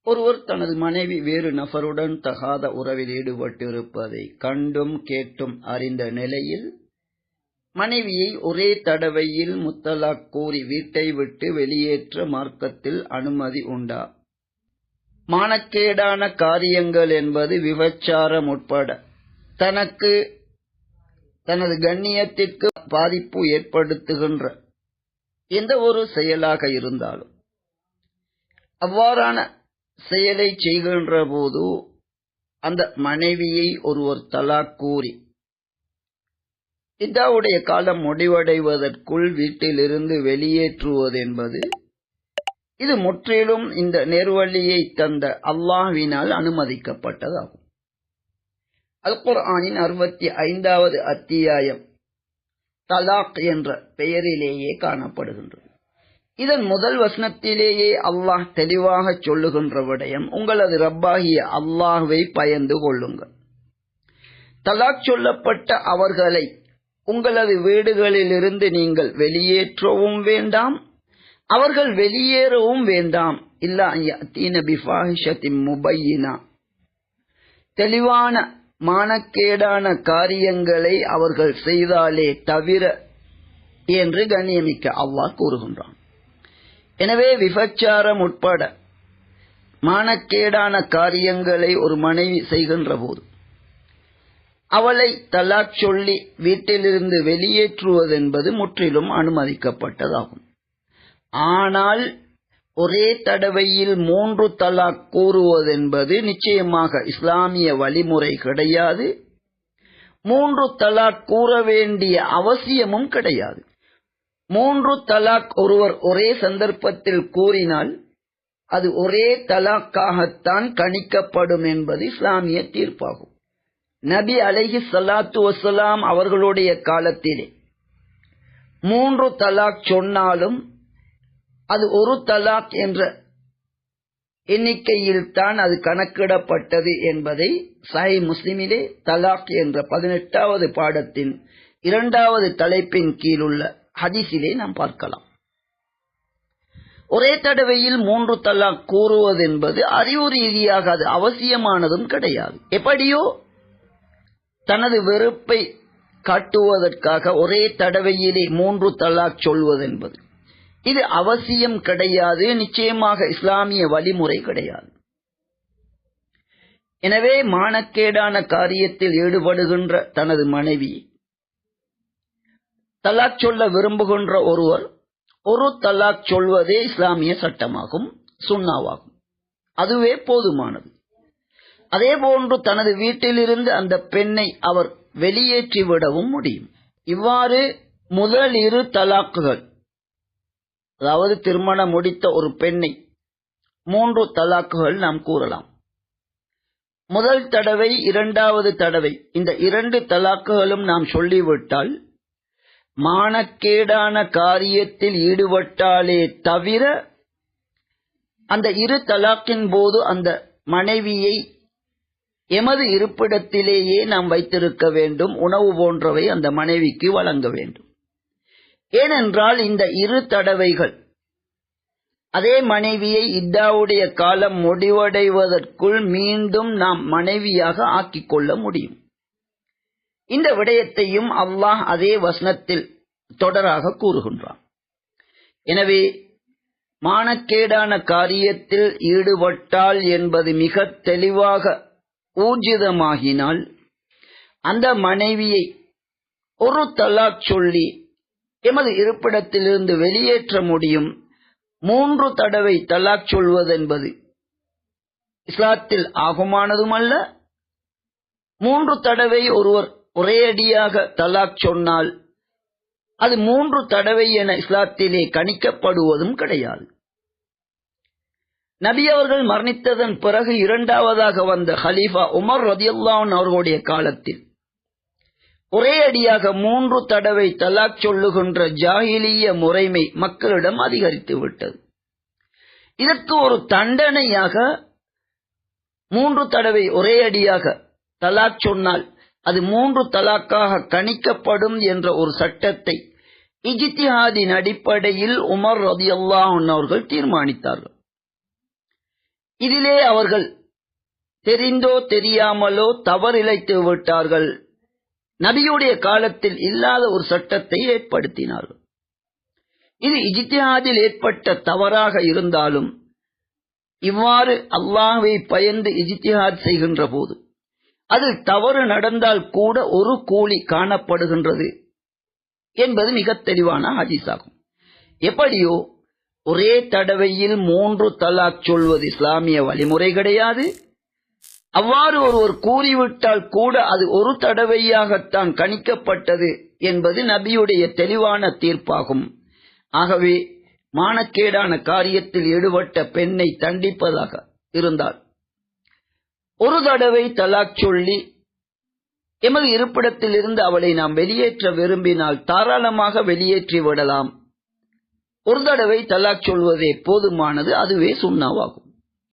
ஒருவர் தனது மனைவி வேறு நபருடன் தகாத உறவில் ஈடுபட்டிருப்பதை கண்டும் கேட்டும் அறிந்த நிலையில் மனைவியை ஒரே தடவையில் முத்தலாக் கூறி வீட்டை விட்டு வெளியேற்ற மார்க்கத்தில் அனுமதி உண்டா? மானக்கேடான காரியங்கள் என்பது விபச்சாரம் உட்பட தனக்கு தனது கண்ணியத்திற்கு பாதிப்பு ஏற்படுத்துகின்ற எந்த ஒரு செயலாக இருந்தாலும் அவ்வாறான செயலை செய்கின்ற போது அந்த மனைவியை ஒருவர் தலாக் கூறி இதாவுடைய காலம் முடிவடைவதற்குள் வீட்டிலிருந்து வெளியேற்றுவது என்பது இது முற்றிலும் இந்த நேர்வழியை தந்த அல்லாஹ்வினால் அனுமதிக்கப்பட்டதாகும். அல் குர்ஆனின் 65வது அத்தியாயம் தலாக் என்ற பெயரிலேயே காணப்படுகின்றது. இதன் முதல் வசனத்திலேயே அல்லாஹ் தெளிவாக சொல்லுகின்ற விடயம், உங்களது ரப்பாகிய அல்லாஹ்வை பயந்து கொள்ளுங்கள். தலாக் சொல்லப்பட்ட அவர்களை உங்களது வீடுகளிலிருந்து நீங்கள் வெளியேற்றவும் வேண்டாம், அவர்கள் வெளியேறவும் வேண்டாம். இல்லா யஅதீன பிஃபாஹிஷத்தின் முபையினா, தெளிவான மானக்கேடான காரியங்களை அவர்கள் செய்தாலே தவிர என்று கண்ணியமிக்க அல்லாஹ் கூறுகின்றான். எனவே விபச்சாரம் உட்பட மானக்கேடான காரியங்களை ஒரு மனைவி செய்கின்ற போது அவளை தலாக் சொல்லி வீட்டிலிருந்து வெளியேற்றுவது என்பது முற்றிலும் அனுமதிக்கப்பட்டதாகும். ஆனால் ஒரே தடவையில் 3 தலாக் கூறுவதென்பது நிச்சயமாக இஸ்லாமிய வழிமுறை கிடையாது. 3 தலாக் கூற வேண்டிய அவசியமும் கிடையாது. 3 தலாக் ஒருவர் ஒரே சந்தர்ப்பத்தில் கூறினால் அது ஒரே தலாக்காகத்தான் கணிக்கப்படும் என்பது இஸ்லாமிய தீர்ப்பாகும். நபி அலைஹி ஸலாத்து வஸலாம் அவர்களுடைய காலத்திலே 3 தலாக் சொன்னாலும் அது ஒரு தலாக் என்ற எண்ணிக்கையில் தான் அது கணக்கிடப்பட்டது என்பதை சஹீஹ் முஸ்லிமிலே தலாக் என்ற 18வது பாடத்தின் 2வது தலைப்பின் கீழுள்ள ஹதீஸிலே நாம் பார்க்கலாம். ஒரே தடவையில் 3 தலாக் கூறுவது என்பது அறிவு ரீதியாக அது அவசியமானதும் கிடையாது. எப்படியோ தனது வெறுப்பை காட்டுவதற்காக ஒரே தடவையிலே 3 தலாக் சொல்வது என்பது இது அவசியம் கிடையாது, நிச்சயமாக இஸ்லாமிய வழிமுறை கிடையாது. எனவே மானக்கேடான காரியத்தில் ஈடுபடுகின்ற தனது மனைவியை தலாக் சொல்ல விரும்புகின்ற ஒருவர் ஒரு தலாக் சொல்வதே இஸ்லாமிய சட்டமாகும், சுன்னாவாகும். அதுவே போதுமானது. அதே போன்று தனது வீட்டிலிருந்து அந்த பெண்ணை அவர் வெளியேற்றிவிடவும் முடியும். இவ்வாறு முதல் 2 தலாக்குகள், அதாவது திருமணம் முடித்த ஒரு பெண்ணை 3 தலாக்குகள் நாம் கூறலாம். முதல் தடவை 2வது தடவை இந்த 2 தலாக்குகளும் நாம் சொல்லிவிட்டால் மானக்கேடான காரியத்தில் ஈடுபட்டாலே தவிர அந்த 2 தலாக்கின் போது அந்த மனைவியை எமது இருப்பிடத்திலேயே நாம் வைத்திருக்க வேண்டும், உணவு போன்றவை அந்த மனைவிக்கு வழங்க வேண்டும். ஏனென்றால் இந்த 2 தடவைகள் அதே மனைவியை இத்தாவுடைய காலம் முடிவடைவதற்குள் மீண்டும் நாம் மனைவியாக ஆக்கிக் கொள்ள முடியும். இந்த விடயத்தையும் அல்லாஹ் அதே வசனத்தில் தொடராக கூறுகின்றான். எனவே மானக்கேடான காரியத்தில் ஈடுபட்டால் என்பது மிக தெளிவாக ஊர்ஜிதமாகினால் அந்த மனைவியை ஒரு தலாக் சொல்லி எமது இருப்பிடத்திலிருந்து வெளியேற்ற முடியும். 3 தடவை தலாக் சொல்வதென்பது இஸ்லாத்தில் ஆகுமானதுமல்ல. 3 தடவை ஒருவர் ஒரே அடியாக தலாக் சொன்னால் அது 3 தடவை என இஸ்லாத்திலே கணிக்கப்படுவதும் கிடையாது. நபி அவர்கள் மரணித்ததன் பிறகு 2வதாக வந்த ஹலீஃபா உமர் ரலியல்லாஹு அன்ஹு அவர்களுடைய காலத்தில் ஒரே அடியாக 3 தடவை தலாக் சொல்லுகின்ற ஜாஹிலிய முறைமை மக்களிடம் அதிகரித்து விட்டது. இதற்கு ஒரு தண்டனையாக 3 தடவை ஒரே அடியாக தலாக் சொன்னால் அது 3 தலாக்காக கணிக்கப்படும் என்ற ஒரு சட்டத்தை இஜ்திஹாதின் அடிப்படையில் உமர் ரலியல்லாஹு அன்ஹு அவர்கள் தீர்மானித்தார்கள். இதிலே அவர்கள் தெரிந்தோ தெரியாமலோ தவறிழைத்து விட்டார்கள். நபியுடைய காலத்தில் இல்லாத ஒரு சட்டத்தை ஏற்படுத்தினார்கள். இது இஜ்திஹாதில் ஏற்பட்ட தவறாக இருந்தாலும் இவ்வாறு அல்லாஹ்வை பயந்து இஜ்திஹாத் செய்கின்ற போது அதில் தவறு நடந்தால் கூட ஒரு கூலி காணப்படுகின்றது என்பது மிக தெளிவான ஹதீஸாகும். எப்படியோ ஒரே தடவையில் 3 தலாக் சொல்வது இஸ்லாமிய வழிமுறை கிடையாது. அவ்வாறு ஒருவர் கூறிவிட்டால் கூட அது ஒரு தடவையாகத்தான் கணிக்கப்பட்டது என்பது நபியுடைய தெளிவான தீர்ப்பாகும். ஆகவே மானக்கேடான காரியத்தில் ஈடுபட்ட பெண்ணை தண்டிப்பதாக இருந்தால் ஒரு தடவை தலாக் சொல்லி எமது இருப்பிடத்தில் இருந்து அவளை நாம் வெளியேற்ற விரும்பினால் தாராளமாக வெளியேற்றி விடலாம். ஒரு தடவை தலாக் சொல்வதே போதுமானது, அதுவே சுன்னாவாகும்.